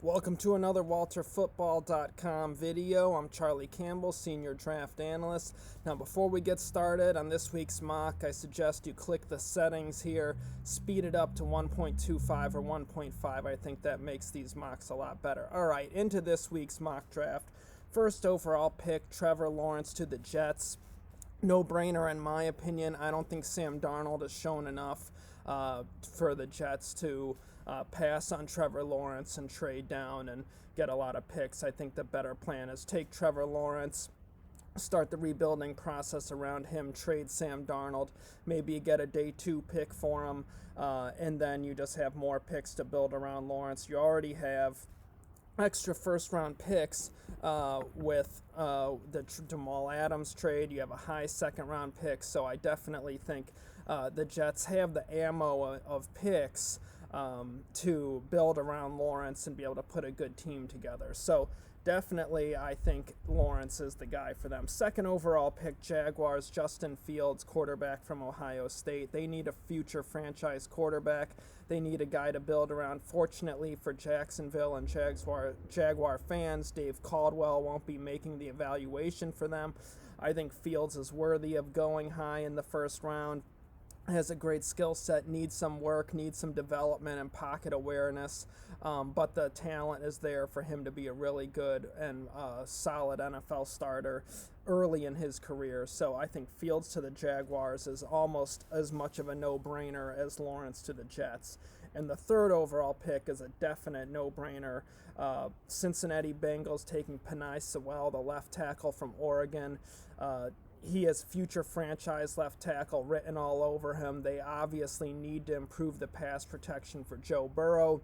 Welcome to another WalterFootball.com video. I'm Charlie Campbell, Senior Draft Analyst. Now, before we get started on this week's mock, I suggest you click the settings here, speed it up to 1.25 or 1.5. I think that makes these mocks a lot better. All right, into this week's mock draft. First overall pick, Trevor Lawrence to the Jets. No-brainer in my opinion. I don't think Sam Darnold has shown enough for the Jets to pass on Trevor Lawrence and trade down and get a lot of picks. I think the better plan is take Trevor Lawrence, start the rebuilding process around him, trade Sam Darnold, maybe get a day 2 pick for him, and then you just have more picks to build around Lawrence. You already have extra first-round picks with the Jamal Adams trade. You have a high second-round pick, so I definitely think the Jets have the ammo of picks to build around Lawrence and be able to put a good team together. So definitely I think Lawrence is the guy for them. Second overall pick, Jaguars, Justin Fields, quarterback from Ohio State. They need a future franchise quarterback. They need a guy to build around. Fortunately for Jacksonville and Jaguar fans, Dave Caldwell won't be making the evaluation for them. I think Fields is worthy of going high in the first round. Has a great skill set, needs some work, needs some development and pocket awareness, but the talent is there for him to be a really good and solid NFL starter early in his career. So I think Fields to the Jaguars is almost as much of a no-brainer as Lawrence to the Jets. And the third overall pick is a definite no-brainer. Cincinnati Bengals taking Penei Sewell, the left tackle from Oregon. He has future franchise left tackle written all over him. They obviously need to improve the pass protection for Joe Burrow.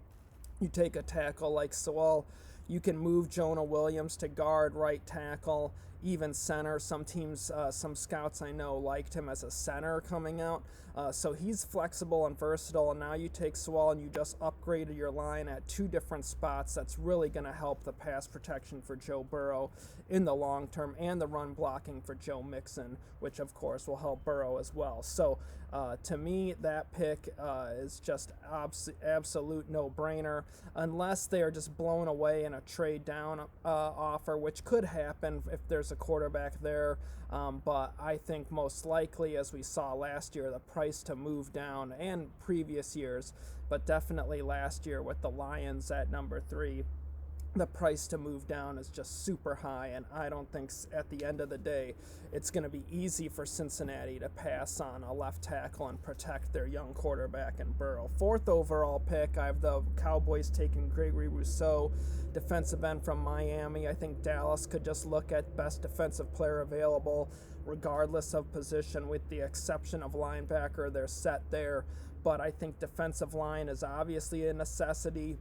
You take a tackle like Sewell, you can move Jonah Williams to guard, right tackle, even center. Some teams, some scouts I know liked him as a center coming out. So he's flexible and versatile, and now you take Sewell and you just upgraded your line at 2 different spots. That's really going to help the pass protection for Joe Burrow in the long term and the run blocking for Joe Mixon, which of course will help Burrow as well. So to me, that pick is just absolute no-brainer unless they are just blown away in a trade down offer, which could happen if there's a quarterback there. But I think most likely, as we saw last year, the price to move down and previous years, but definitely last year with the Lions at number 3, the price to move down is just super high, and I don't think at the end of the day it's going to be easy for Cincinnati to pass on a left tackle and protect their young quarterback in Burrow. Fourth overall pick, I have the Cowboys taking Gregory Rousseau, defensive end from Miami. I think Dallas could just look at best defensive player available regardless of position, with the exception of linebacker. They're set there, but I think defensive line is obviously a necessity.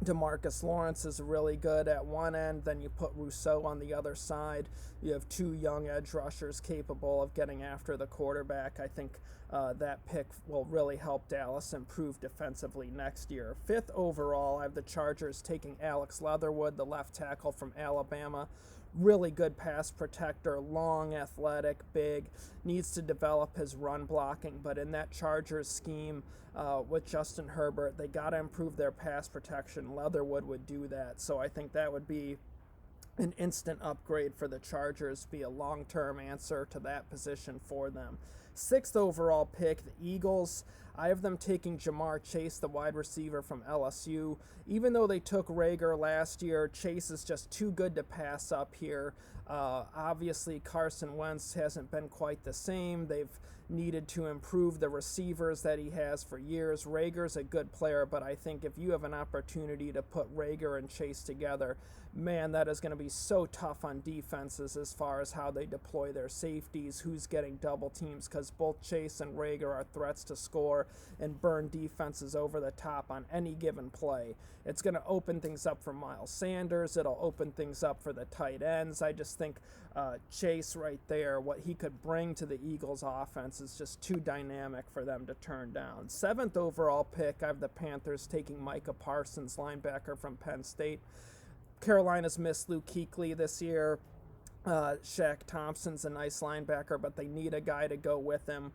DeMarcus Lawrence is really good at one end, then you put Rousseau on the other side. You have 2 young edge rushers capable of getting after the quarterback. I think that pick will really help Dallas improve defensively next year. Fifth overall, I have the Chargers taking Alex Leatherwood, the left tackle from Alabama. Really good pass protector, long, athletic, big, needs to develop his run blocking, but in that Chargers scheme with Justin Herbert, they got to improve their pass protection. Leatherwood would do that, so I think that would be an instant upgrade for the Chargers, be a long-term answer to that position for them. Sixth overall pick, the Eagles. I have them taking Jamar Chase, the wide receiver from LSU. Even though they took Rager last year, Chase is just too good to pass up here. Obviously, Carson Wentz hasn't been quite the same. They've needed to improve the receivers that he has for years. Rager's a good player, but I think if you have an opportunity to put Rager and Chase together, man, that is going to be so tough on defenses as far as how they deploy their safeties, who's getting double teams, because both Chase and Rager are threats to score and burn defenses over the top on any given play. It's going to open things up for Miles Sanders. It'll open things up for the tight ends. I just think Chase right there, what he could bring to the Eagles offense is just too dynamic for them to turn down. Seventh overall pick, I have the Panthers taking Micah Parsons, linebacker from Penn State. Carolina's missed Luke Kuechly this year. Shaq Thompson's a nice linebacker, but they need a guy to go with him.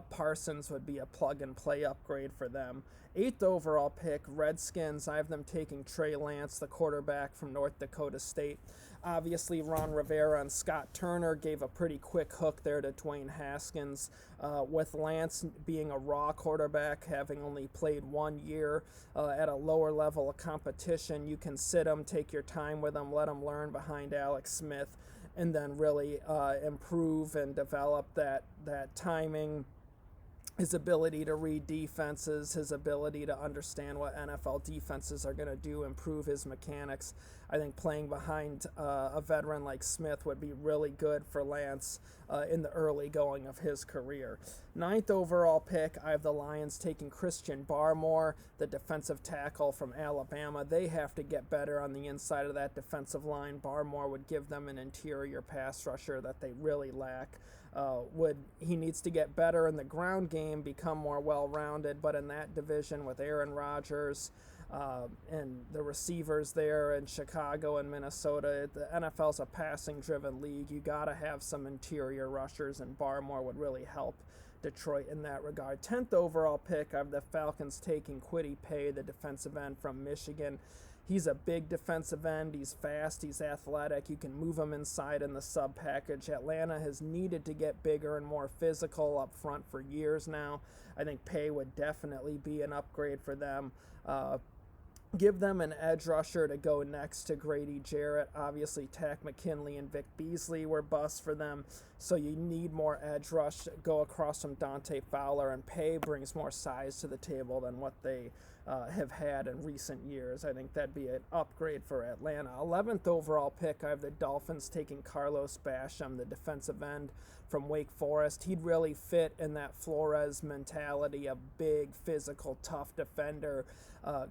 Parsons would be a plug-and-play upgrade for them. 8th overall pick, Redskins. I have them taking Trey Lance, the quarterback from North Dakota State. Obviously, Ron Rivera and Scott Turner gave a pretty quick hook there to Dwayne Haskins. With Lance being a raw quarterback, having only played 1 year at a lower level of competition, you can sit him, take your time with him, let him learn behind Alex Smith, and then really improve and develop that timing, his ability to read defenses, his ability to understand what NFL defenses are going to do, improve his mechanics. I think playing behind a veteran like Smith would be really good for Lance in the early going of his career. 9th overall pick, I have the Lions taking Christian Barmore, the defensive tackle from Alabama. They have to get better on the inside of that defensive line. Barmore would give them an interior pass rusher that they really lack. He needs to get better in the ground game, become more well-rounded, but in that division with Aaron Rodgers and the receivers there in Chicago and Minnesota, the NFL's a passing-driven league. You got to have some interior rushers, and Barmore would really help Detroit in that regard. 10th overall pick, I have the Falcons taking Kwity Paye, the defensive end from Michigan. He's a big defensive end. He's fast. He's athletic. You can move him inside in the sub package. Atlanta has needed to get bigger and more physical up front for years now. I think Paye would definitely be an upgrade for them. Give them an edge rusher to go next to Grady Jarrett. Obviously, Tack McKinley and Vic Beasley were busts for them, so you need more edge rush. Go across from Dante Fowler, and Paye brings more size to the table than what they have had in recent years. I think that'd be an upgrade for Atlanta. 11th overall pick, I have the Dolphins taking Carlos Basham, the defensive end from Wake Forest. He'd really fit in that Flores mentality, a big, physical, tough defender.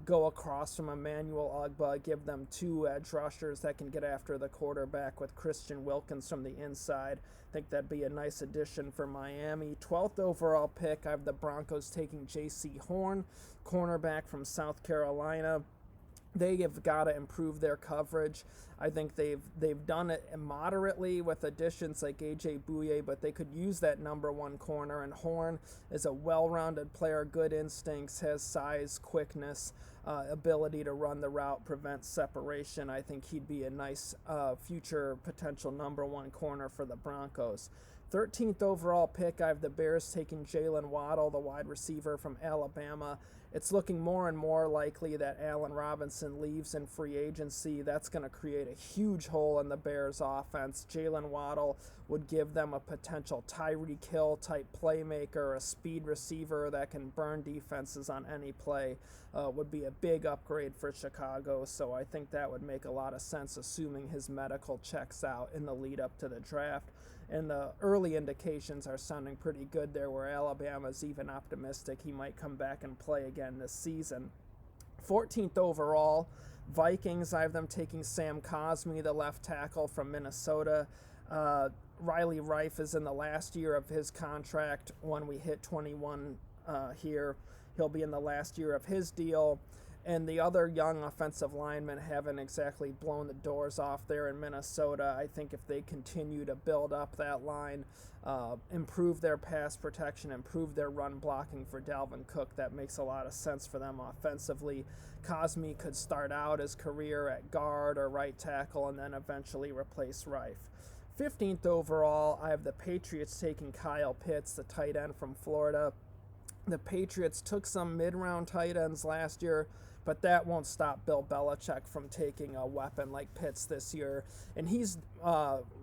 Go across from Emmanuel Ogbah, give them 2 edge rushers that can get after the quarterback with Christian Wilkins from the inside. I think that'd be a nice addition for Miami. 12th overall pick, I have the Broncos taking J.C. Horn, cornerback from South Carolina. They have got to improve their coverage. I think they've done it moderately with additions like A.J. Bouye, but they could use that number 1 corner, and Horn is a well-rounded player, good instincts, has size, quickness, ability to run the route, prevent separation. I think he'd be a nice future potential number 1 corner for the Broncos. 13th overall pick, I have the Bears taking Jalen Waddle, the wide receiver from Alabama. It's looking more and more likely that Allen Robinson leaves in free agency. That's going to create a huge hole in the Bears' offense. Jalen Waddle would give them a potential Tyreek Hill type playmaker, a speed receiver that can burn defenses on any play. Would be a big upgrade for Chicago, so I think that would make a lot of sense, assuming his medical checks out in the lead up to the draft. And the early indications are sounding pretty good there, where Alabama's even optimistic he might come back and play again this season. 14th overall, Vikings. I have them taking Sam Cosmi, the left tackle from Minnesota. Riley Reiff is in the last year of his contract. When we hit 21 here, he'll be in the last year of his deal. And the other young offensive linemen haven't exactly blown the doors off there in Minnesota. I think if they continue to build up that line, improve their pass protection, improve their run blocking for Dalvin Cook, that makes a lot of sense for them offensively. Cosmi could start out his career at guard or right tackle and then eventually replace Reiff. 15th overall, I have the Patriots taking Kyle Pitts, the tight end from Florida. The Patriots took some mid-round tight ends last year, but that won't stop Bill Belichick from taking a weapon like Pitts this year. And he's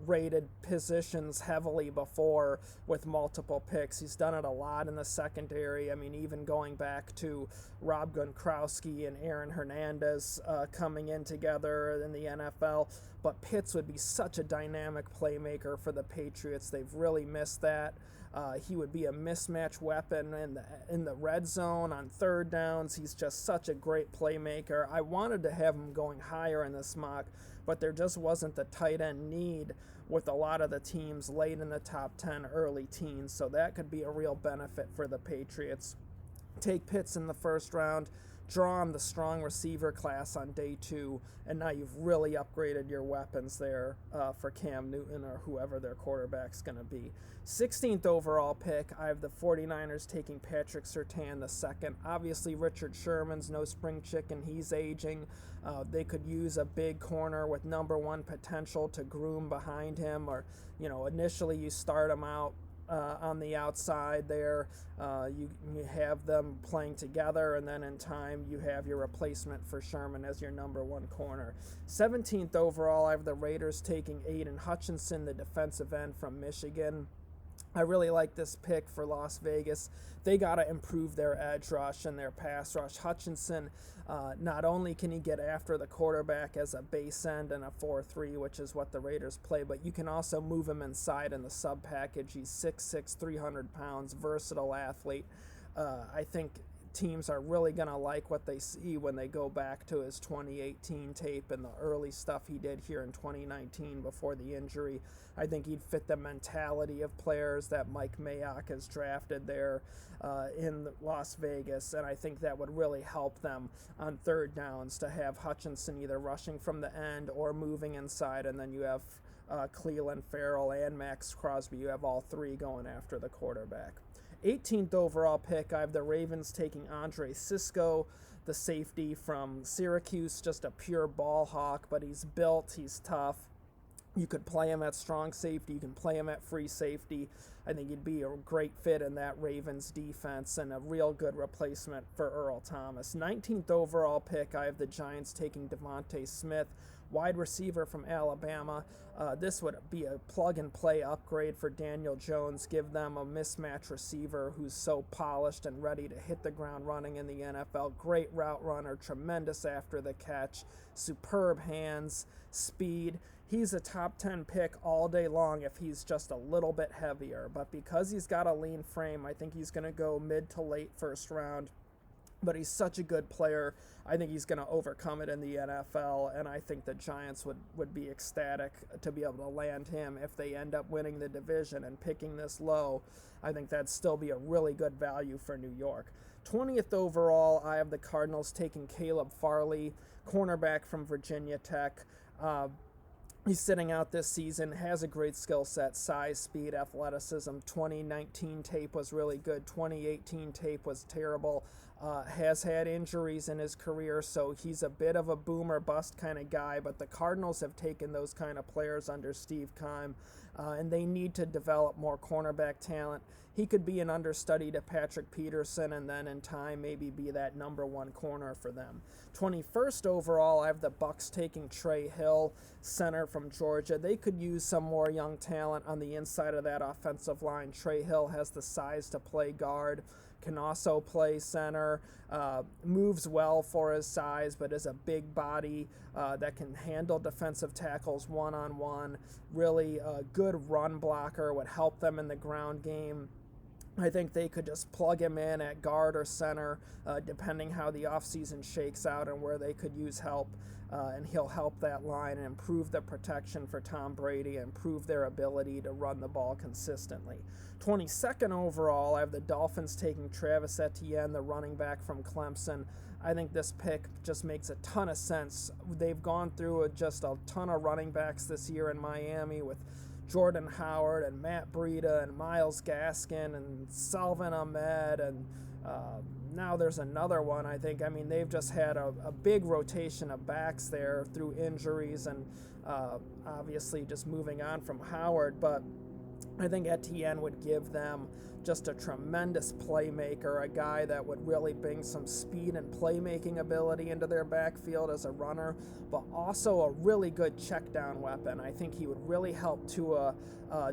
rated positions heavily before with multiple picks. He's done it a lot in the secondary. I mean, even going back to Rob Gronkowski and Aaron Hernandez coming in together in the NFL. But Pitts would be such a dynamic playmaker for the Patriots. They've really missed that. He would be a mismatch weapon in the red zone on third downs. He's just such a great playmaker. I wanted to have him going higher in this mock, but there just wasn't the tight end need with a lot of the teams late in the top 10, early teens, so that could be a real benefit for the Patriots. Take Pitts in the first round. drawn the strong receiver class on day 2, and now you've really upgraded your weapons there for Cam Newton or whoever their quarterback's going to be. 16th overall pick, I have the 49ers taking Patrick Surtain II. Obviously, Richard Sherman's no spring chicken. He's aging. They could use a big corner with number 1 potential to groom behind him, or, initially you start him out on the outside there. You have them playing together, and then in time you have your replacement for Sherman as your number 1 corner. 17th overall, I have the Raiders taking Aiden Hutchinson, the defensive end from Michigan. I really like this pick for Las Vegas. They got to improve their edge rush and their pass rush. Hutchinson, not only can he get after the quarterback as a base end and a 4-3, which is what the Raiders play, but you can also move him inside in the sub package. He's 6'6", 300 pounds, versatile athlete. I think teams are really going to like what they see when they go back to his 2018 tape and the early stuff he did here in 2019 before the injury. I think he'd fit the mentality of players that Mike Mayock has drafted there in Las Vegas, and I think that would really help them on third downs to have Hutchinson either rushing from the end or moving inside, and then you have Cleveland Farrell and Max Crosby. You have all 3 going after the quarterback. 18th overall pick, I have the Ravens taking Andre Cisco, the safety from Syracuse, just a pure ball hawk, but he's built, he's tough. You could play him at strong safety, you can play him at free safety. I think he'd be a great fit in that Ravens defense and a real good replacement for Earl Thomas. 19th overall pick, I have the Giants taking Devontae Smith, wide receiver from Alabama. This would be a plug-and-play upgrade for Daniel Jones, give them a mismatch receiver who's so polished and ready to hit the ground running in the NFL. Great route runner, tremendous after the catch, superb hands, speed. He's a top 10 pick all day long if he's just a little bit heavier, but because he's got a lean frame, I think he's going to go mid to late first round. But he's such a good player. I think he's going to overcome it in the NFL, and I think the Giants would be ecstatic to be able to land him if they end up winning the division and picking this low. I think that'd still be a really good value for New York. 20th overall, I have the Cardinals taking Caleb Farley, cornerback from Virginia Tech. He's sitting out this season, has a great skill set, size, speed, athleticism. 2019 tape was really good. 2018 tape was terrible. Has had injuries in his career, so he's a bit of a boom or bust kind of guy, but the Cardinals have taken those kind of players under Steve Keim, and they need to develop more cornerback talent. He could be an understudy to Patrick Peterson and then in time maybe be that number 1 corner for them. 21st overall, I have the Bucs taking Trey Hill, center from Georgia. They could use some more young talent on the inside of that offensive line. Trey Hill has the size to play guard, can also play center, moves well for his size, but is a big body that can handle defensive tackles one-on-one. Really a good run blocker, would help them in the ground game. I think they could just plug him in at guard or center, depending how the offseason shakes out and where they could use help. And he'll help that line and improve the protection for Tom Brady and improve their ability to run the ball consistently. 22nd overall, I have the Dolphins taking Travis Etienne, the running back from Clemson. I think this pick just makes a ton of sense. They've gone through just a ton of running backs this year in Miami with Jordan Howard and Matt Breida and Myles Gaskin and Salvin Ahmed, and now there's another one, I think. I mean, they've just had a big rotation of backs there through injuries and obviously just moving on from Howard, but I think Etienne would give them just a tremendous playmaker, a guy that would really bring some speed and playmaking ability into their backfield as a runner, but also a really good check down weapon. I think he would really help Tua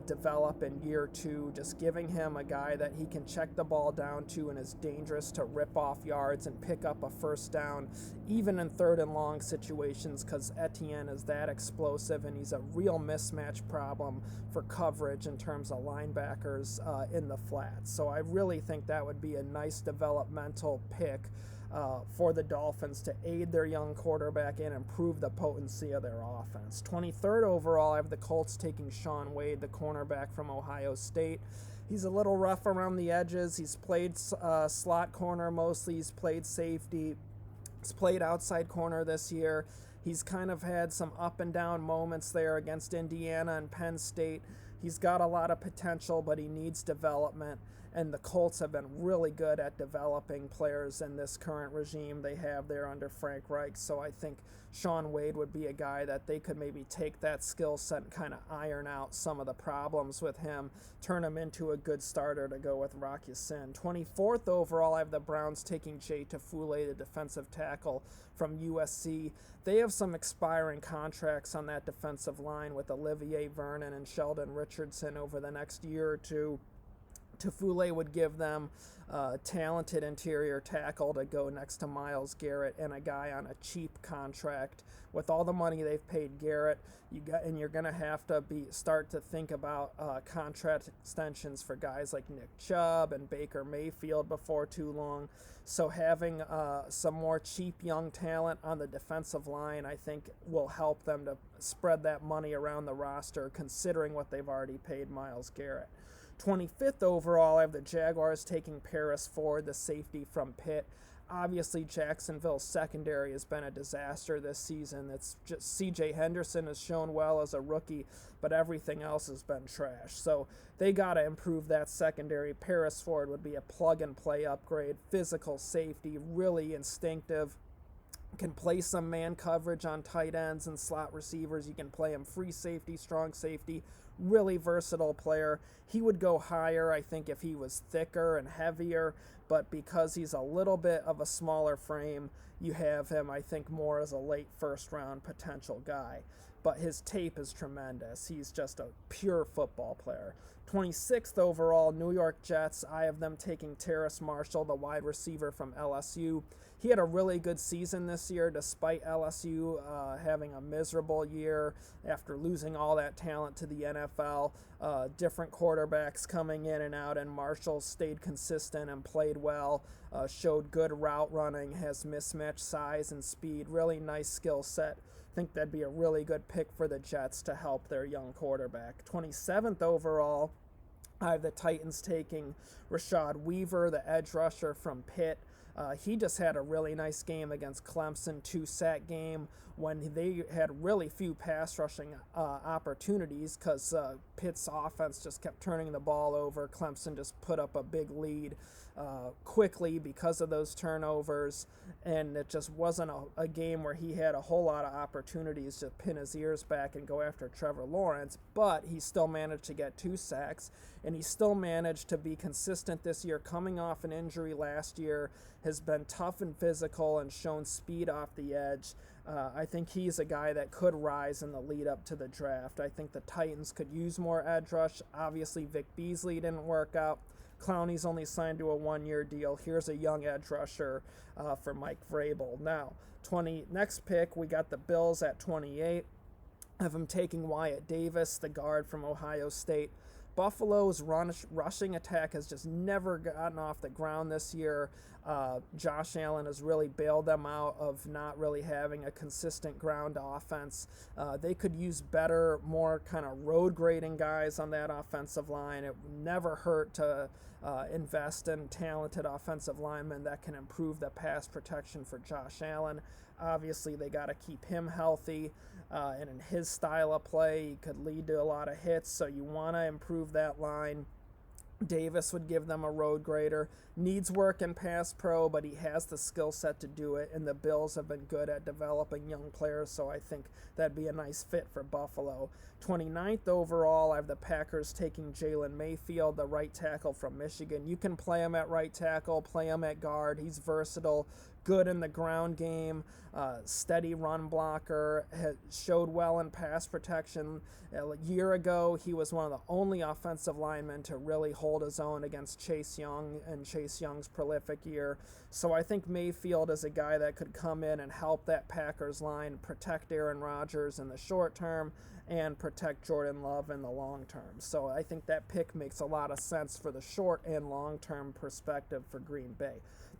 develop in year 2, just giving him a guy that he can check the ball down to and is dangerous to rip off yards and pick up a first down, even in 3rd and long situations, because Etienne is that explosive and he's a real mismatch problem for coverage in terms of linebackers in the flats. So I really think that would be a nice developmental pick for the Dolphins to aid their young quarterback and improve the potency of their offense. 23rd overall, I have the Colts taking Shaun Wade, the cornerback from Ohio State. He's a little rough around the edges. He's played slot corner mostly. He's played safety. He's played outside corner this year. He's kind of had some up and down moments there against Indiana and Penn State. He's got a lot of potential, but he needs development. And the Colts have been really good at developing players in this current regime they have there under Frank Reich. So I think Shaun Wade would be a guy that they could maybe take that skill set and kind of iron out some of the problems with him, turn him into a good starter to go with Rock Ya-Sin. 24th overall, I have the Browns taking Jay Tafule, the defensive tackle from USC. They have some expiring contracts on that defensive line with Olivier Vernon and Sheldon Richardson over the next year or two. Tafule would give them a talented interior tackle to go next to Myles Garrett and a guy on a cheap contract. With all the money they've paid Garrett, you're going to have to start to think about contract extensions for guys like Nick Chubb and Baker Mayfield before too long. So having some more cheap young talent on the defensive line, I think, will help them to spread that money around the roster, considering what they've already paid Myles Garrett. 25th overall, I have the Jaguars taking Paris Ford, the safety from Pitt. Obviously, Jacksonville's secondary has been a disaster this season. It's just C.J. Henderson has shown well as a rookie, but everything else has been trash. So they got to improve that secondary. Paris Ford would be a plug-and-play upgrade, physical safety, really instinctive. Can play some man coverage on tight ends and slot receivers. You can play him free safety, strong safety, really versatile player. He would go higher, I think, if he was thicker and heavier, but because he's a little bit of a smaller frame, you have him, I think, more as a late first-round potential guy. But his tape is tremendous. He's just a pure football player. 26th overall, New York Jets. I have them taking Terrace Marshall, the wide receiver from LSU. He had a really good season this year despite LSU having a miserable year after losing all that talent to the NFL. Different quarterbacks coming in and out, and Marshall stayed consistent and played well, showed good route running, has mismatched size and speed, really nice skill set. I think that'd be a really good pick for the Jets to help their young quarterback. 27th overall, I have the Titans taking Rashad Weaver, the edge rusher from Pitt. He just had a really nice game against Clemson, 2-sack game when they had really few pass rushing opportunities because Pitt's offense just kept turning the ball over. Clemson just put up a big lead quickly because of those turnovers, and it just wasn't a game where he had a whole lot of opportunities to pin his ears back and go after Trevor Lawrence, but he still managed to get 2 sacks, and he still managed to be consistent this year, coming off an injury last year, has been tough and physical and shown speed off the edge. I think he's a guy that could rise in the lead up to the draft. I think the Titans could use more edge rush. Obviously, Vic Beasley didn't work out. Clowney's only signed to a 1-year deal. Here's a young edge rusher for Mike Vrabel. Now, next pick, we got the Bills at 28. I have them taking Wyatt Davis, the guard from Ohio State. Buffalo's rushing attack has just never gotten off the ground this year. Josh Allen has really bailed them out of not really having a consistent ground offense. They could use better, more kind of road grading guys on that offensive line. It would never hurt to invest in talented offensive linemen that can improve the pass protection for Josh Allen. Obviously, they got to keep him healthy, and in his style of play, he could lead to a lot of hits, so you want to improve that line. Davis would give them a road grader. Needs work in pass pro, but he has the skill set to do it, and the Bills have been good at developing young players, so I think that'd be a nice fit for Buffalo. 29th overall, I have the Packers taking Jalen Mayfield, the right tackle from Michigan. You can play him at right tackle, play him at guard. He's versatile, good in the ground game, steady run blocker, showed well in pass protection. A year ago, he was one of the only offensive linemen to really hold his own against Chase Young and Chase Young's prolific year. So I think Mayfield is a guy that could come in and help that Packers line protect Aaron Rodgers in the short term and protect Jordan Love in the long term. So I think that pick makes a lot of sense for the short and long-term perspective for Green Bay.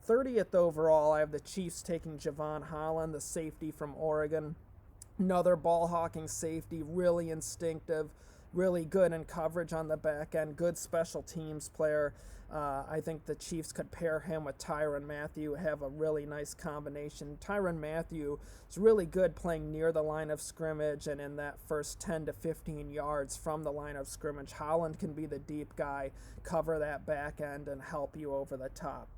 30th overall, I have the Chiefs taking Javon Holland, the safety from Oregon. Another ball-hawking safety, really instinctive, really good in coverage on the back end, good special teams player. I think the Chiefs could pair him with Tyrann Mathieu, have a really nice combination. Tyrann Mathieu is really good playing near the line of scrimmage and in that first 10 to 15 yards from the line of scrimmage. Holland can be the deep guy, cover that back end, and help you over the top.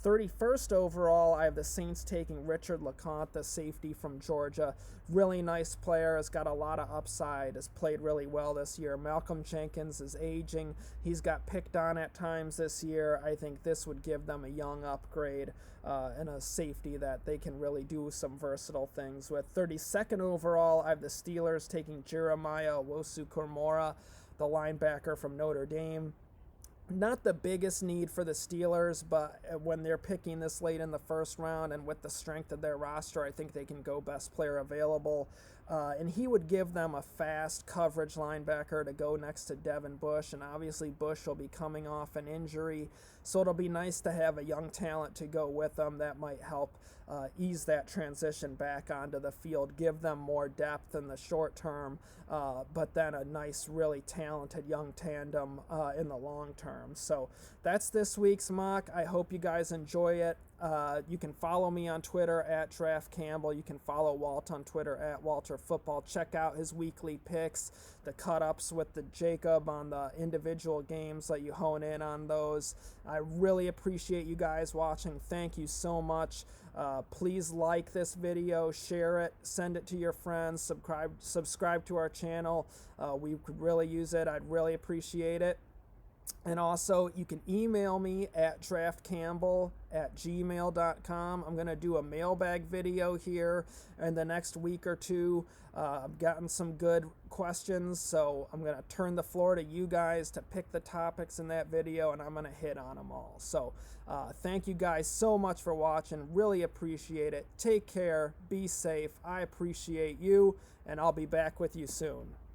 31st overall, I have the Saints taking Richard LeCounte, the safety from Georgia. Really nice player, has got a lot of upside, has played really well this year. Malcolm Jenkins is aging. He's got picked on at times this year. I think this would give them a young upgrade and a safety that they can really do some versatile things with. 32nd overall, I have the Steelers taking Jeremiah Owusu-Koramoah, the linebacker from Notre Dame. Not the biggest need for the Steelers, but when they're picking this late in the first round and with the strength of their roster, I think they can go best player available. And he would give them a fast coverage linebacker to go next to Devin Bush. And obviously Bush will be coming off an injury, so it'll be nice to have a young talent to go with them that might help ease that transition back onto the field, give them more depth in the short term, but then a nice, really talented young tandem in the long term. So that's this week's mock. I hope you guys enjoy it. You can follow me on Twitter at Draft Campbell. You can follow Walt on Twitter at Walter Football. Check out his weekly picks, the cut-ups with the Jacob on the individual games, let you hone in on those. I really appreciate you guys watching. Thank you so much. Please like this video, share it, send it to your friends, subscribe to our channel. We could really use it. I'd really appreciate it. And also, you can email me at draftcampbell@gmail.com. I'm going to do a mailbag video here in the next week or two. I've gotten some good questions, so I'm going to turn the floor to you guys to pick the topics in that video, and I'm going to hit on them all. So thank you guys so much for watching. Really appreciate it. Take care. Be safe. I appreciate you, and I'll be back with you soon.